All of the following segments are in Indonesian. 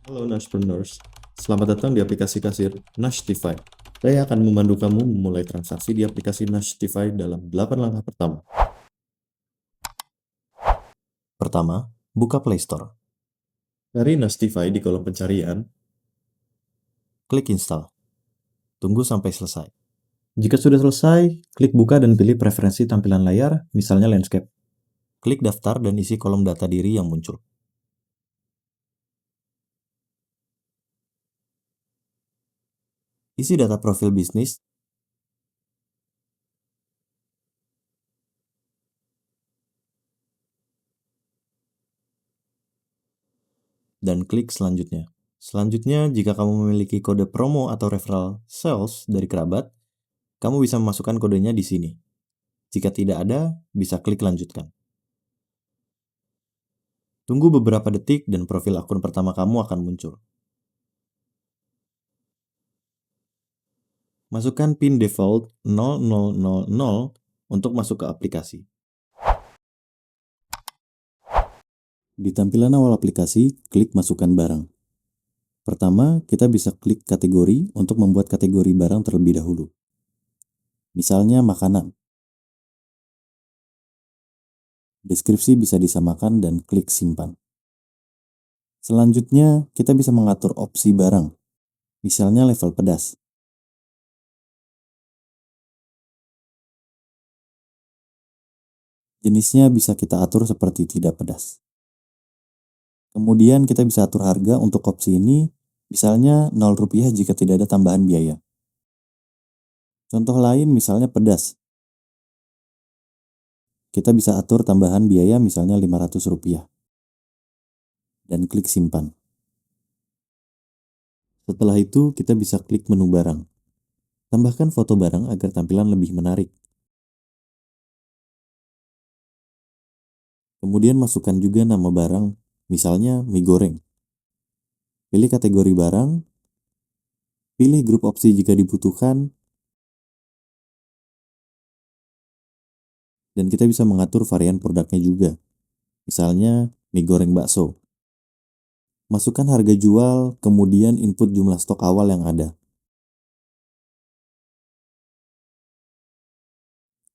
Halo Nashpreneurs, selamat datang di aplikasi kasir Nashtify. Saya akan memandu kamu memulai transaksi di aplikasi Nashtify dalam 8 langkah pertama. Pertama, buka Play Store. Cari Nashtify di kolom pencarian. Klik install. Tunggu sampai selesai. Jika sudah selesai, klik buka dan pilih preferensi tampilan layar, misalnya landscape. Klik daftar dan isi kolom data diri yang muncul. Isi data profil bisnis, dan klik selanjutnya. Selanjutnya, jika kamu memiliki kode promo atau referral sales dari kerabat, kamu bisa memasukkan kodenya di sini. Jika tidak ada, bisa klik lanjutkan. Tunggu beberapa detik dan profil akun pertama kamu akan muncul. Masukkan PIN default 0000 untuk masuk ke aplikasi. Di tampilan awal aplikasi, klik masukkan barang. Pertama, kita bisa klik kategori untuk membuat kategori barang terlebih dahulu. Misalnya makanan. Deskripsi bisa disamakan dan klik simpan. Selanjutnya, kita bisa mengatur opsi barang. Misalnya level pedas. Jenisnya bisa kita atur seperti tidak pedas. Kemudian kita bisa atur harga untuk opsi ini, misalnya Rp0 jika tidak ada tambahan biaya. Contoh lain misalnya pedas. Kita bisa atur tambahan biaya misalnya Rp500. Dan klik simpan. Setelah itu kita bisa klik menu barang. Tambahkan foto barang agar tampilan lebih menarik. Kemudian masukkan juga nama barang, misalnya mie goreng. Pilih kategori barang, pilih grup opsi jika dibutuhkan, dan kita bisa mengatur varian produknya juga. Misalnya mie goreng bakso. Masukkan harga jual, kemudian input jumlah stok awal yang ada.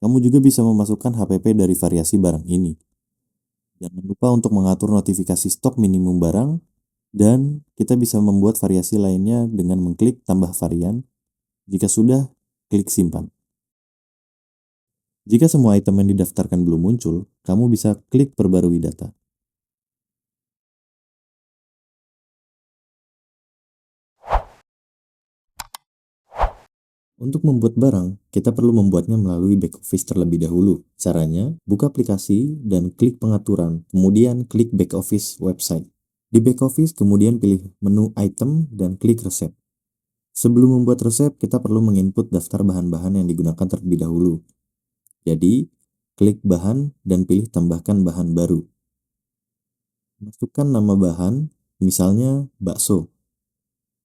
Kamu juga bisa memasukkan HPP dari variasi barang ini. Jangan lupa untuk mengatur notifikasi stok minimum barang, dan kita bisa membuat variasi lainnya dengan mengklik tambah varian. Jika sudah, klik simpan. Jika semua item yang didaftarkan belum muncul, kamu bisa klik perbarui data. Untuk membuat barang, kita perlu membuatnya melalui back office terlebih dahulu. Caranya, buka aplikasi dan klik pengaturan, kemudian klik back office website. Di back office, kemudian pilih menu item dan klik resep. Sebelum membuat resep, kita perlu menginput daftar bahan-bahan yang digunakan terlebih dahulu. Jadi, klik bahan dan pilih tambahkan bahan baru. Masukkan nama bahan, misalnya bakso.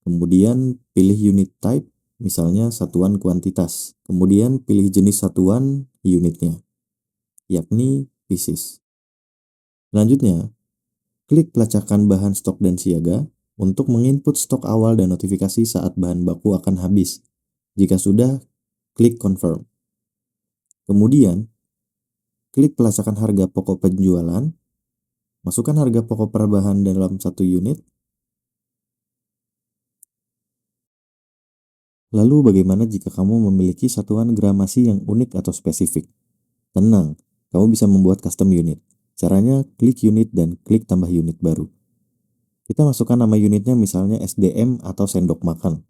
Kemudian pilih unit type, misalnya satuan kuantitas. Kemudian pilih jenis satuan unitnya, yakni pieces. Selanjutnya, klik pelacakan bahan stok dan siaga untuk menginput stok awal dan notifikasi saat bahan baku akan habis. Jika sudah, klik confirm. Kemudian, klik pelacakan harga pokok penjualan, masukkan harga pokok per bahan dalam satu unit. Lalu bagaimana jika kamu memiliki satuan gramasi yang unik atau spesifik? Tenang, kamu bisa membuat custom unit. Caranya, klik unit dan klik tambah unit baru. Kita masukkan nama unitnya misalnya SDM atau sendok makan.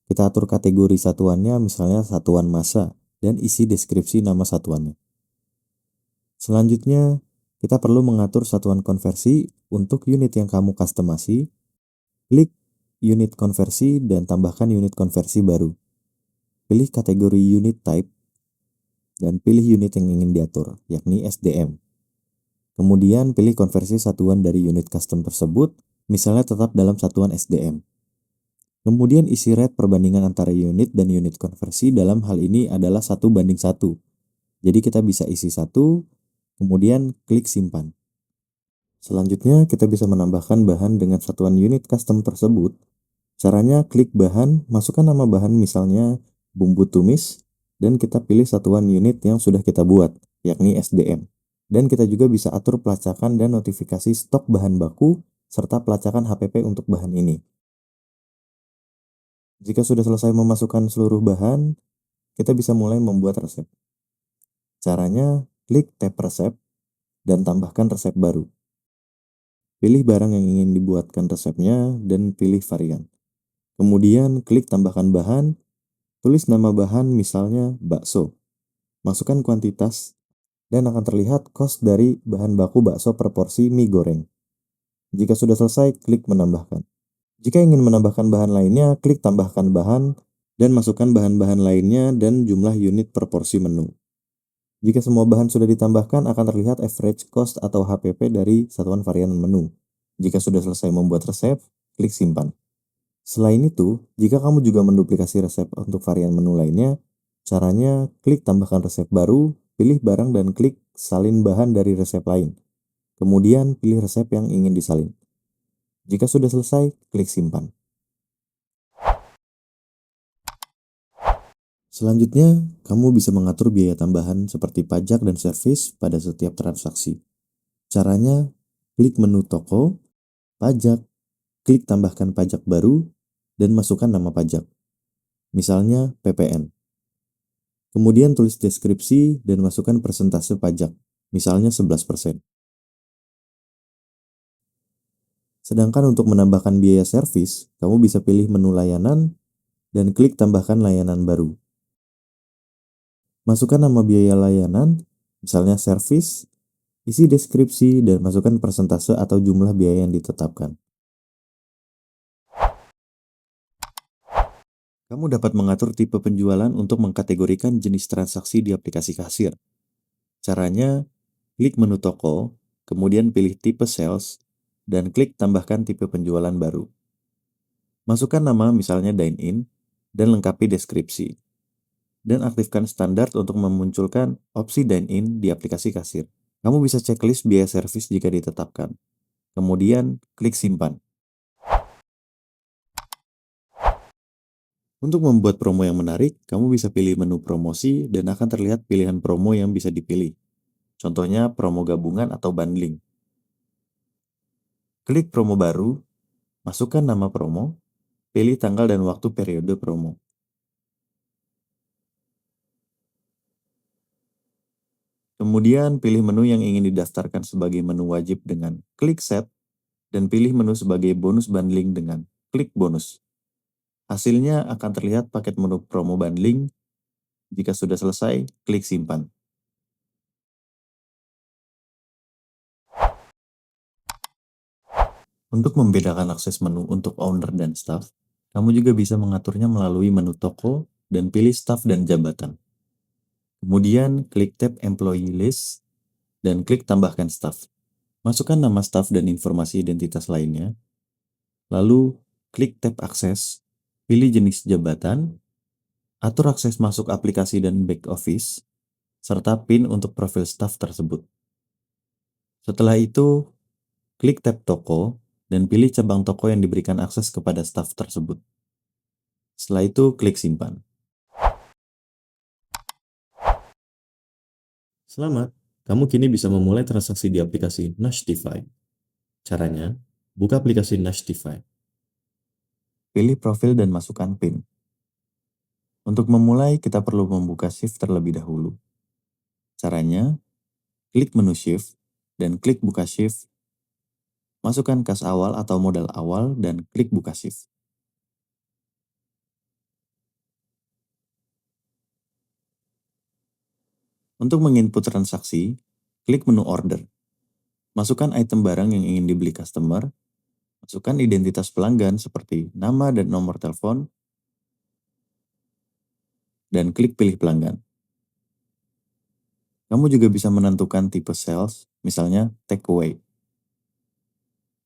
Kita atur kategori satuannya misalnya satuan massa dan isi deskripsi nama satuannya. Selanjutnya, kita perlu mengatur satuan konversi untuk unit yang kamu customasi. Klik unit konversi dan tambahkan unit konversi baru. Pilih kategori unit type dan pilih unit yang ingin diatur, yakni SDM. Kemudian pilih konversi satuan dari unit custom tersebut, misalnya tetap dalam satuan SDM. Kemudian isi rate perbandingan antara unit dan unit konversi dalam hal ini adalah 1:1. Jadi kita bisa isi 1, kemudian klik simpan. Selanjutnya, kita bisa menambahkan bahan dengan satuan unit custom tersebut. Caranya, klik bahan, masukkan nama bahan misalnya bumbu tumis, dan kita pilih satuan unit yang sudah kita buat, yakni SDM. Dan kita juga bisa atur pelacakan dan notifikasi stok bahan baku, serta pelacakan HPP untuk bahan ini. Jika sudah selesai memasukkan seluruh bahan, kita bisa mulai membuat resep. Caranya, klik tab resep, dan tambahkan resep baru. Pilih barang yang ingin dibuatkan resepnya, dan pilih varian. Kemudian, klik tambahkan bahan, tulis nama bahan misalnya bakso. Masukkan kuantitas, dan akan terlihat cost dari bahan baku bakso per porsi mie goreng. Jika sudah selesai, klik menambahkan. Jika ingin menambahkan bahan lainnya, klik tambahkan bahan, dan masukkan bahan-bahan lainnya dan jumlah unit per porsi menu. Jika semua bahan sudah ditambahkan, akan terlihat average cost atau HPP dari satuan varian menu. Jika sudah selesai membuat resep, klik simpan. Selain itu, jika kamu juga menduplikasi resep untuk varian menu lainnya, caranya klik tambahkan resep baru, pilih barang dan klik salin bahan dari resep lain. Kemudian pilih resep yang ingin disalin. Jika sudah selesai, klik simpan. Selanjutnya, kamu bisa mengatur biaya tambahan seperti pajak dan servis pada setiap transaksi. Caranya, klik menu toko, pajak, klik tambahkan pajak baru, dan masukkan nama pajak. Misalnya PPN. Kemudian tulis deskripsi dan masukkan persentase pajak, misalnya 11%. Sedangkan untuk menambahkan biaya servis, kamu bisa pilih menu layanan dan klik tambahkan layanan baru. Masukkan nama biaya layanan, misalnya servis, isi deskripsi, dan masukkan persentase atau jumlah biaya yang ditetapkan. Kamu dapat mengatur tipe penjualan untuk mengkategorikan jenis transaksi di aplikasi kasir. Caranya, klik menu toko, kemudian pilih tipe sales, dan klik tambahkan tipe penjualan baru. Masukkan nama misalnya dine-in, dan lengkapi deskripsi. Dan aktifkan standar untuk memunculkan opsi dine-in di aplikasi kasir. Kamu bisa checklist biaya servis jika ditetapkan. Kemudian, klik simpan. Untuk membuat promo yang menarik, kamu bisa pilih menu promosi dan akan terlihat pilihan promo yang bisa dipilih. Contohnya promo gabungan atau bundling. Klik promo baru, masukkan nama promo, pilih tanggal dan waktu periode promo. Kemudian pilih menu yang ingin didaftarkan sebagai menu wajib dengan klik set, dan pilih menu sebagai bonus bundling dengan klik bonus. Hasilnya akan terlihat paket menu promo bundling. Jika sudah selesai, klik simpan. Untuk membedakan akses menu untuk owner dan staff, kamu juga bisa mengaturnya melalui menu toko dan pilih staff dan jabatan. Kemudian klik tab Employee List dan klik tambahkan staff. Masukkan nama staff dan informasi identitas lainnya. Lalu klik tab Akses, pilih jenis jabatan, atur akses masuk aplikasi dan back office, serta PIN untuk profil staff tersebut. Setelah itu, klik tab Toko dan pilih cabang toko yang diberikan akses kepada staff tersebut. Setelah itu, klik simpan. Selamat, kamu kini bisa memulai transaksi di aplikasi Nashtify. Caranya, buka aplikasi Nashtify. Pilih profil dan masukkan PIN. Untuk memulai, kita perlu membuka Shift terlebih dahulu. Caranya, klik menu Shift dan klik buka Shift. Masukkan kas awal atau modal awal dan klik buka Shift. Untuk menginput transaksi, klik menu Order. Masukkan item barang yang ingin dibeli customer. Masukkan identitas pelanggan seperti nama dan nomor telepon. Dan klik pilih pelanggan. Kamu juga bisa menentukan tipe sales, misalnya takeaway.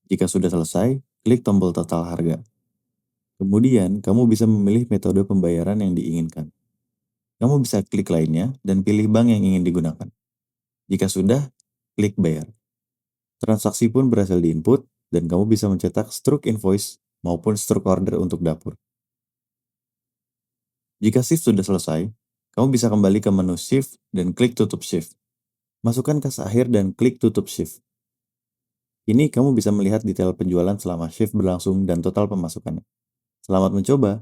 Jika sudah selesai, klik tombol total harga. Kemudian, kamu bisa memilih metode pembayaran yang diinginkan. Kamu bisa klik lainnya dan pilih bank yang ingin digunakan. Jika sudah, klik bayar. Transaksi pun berhasil diinput dan kamu bisa mencetak struk invoice maupun struk order untuk dapur. Jika shift sudah selesai, kamu bisa kembali ke menu shift dan klik tutup shift. Masukkan kas akhir dan klik tutup shift. Ini kamu bisa melihat detail penjualan selama shift berlangsung dan total pemasukannya. Selamat mencoba!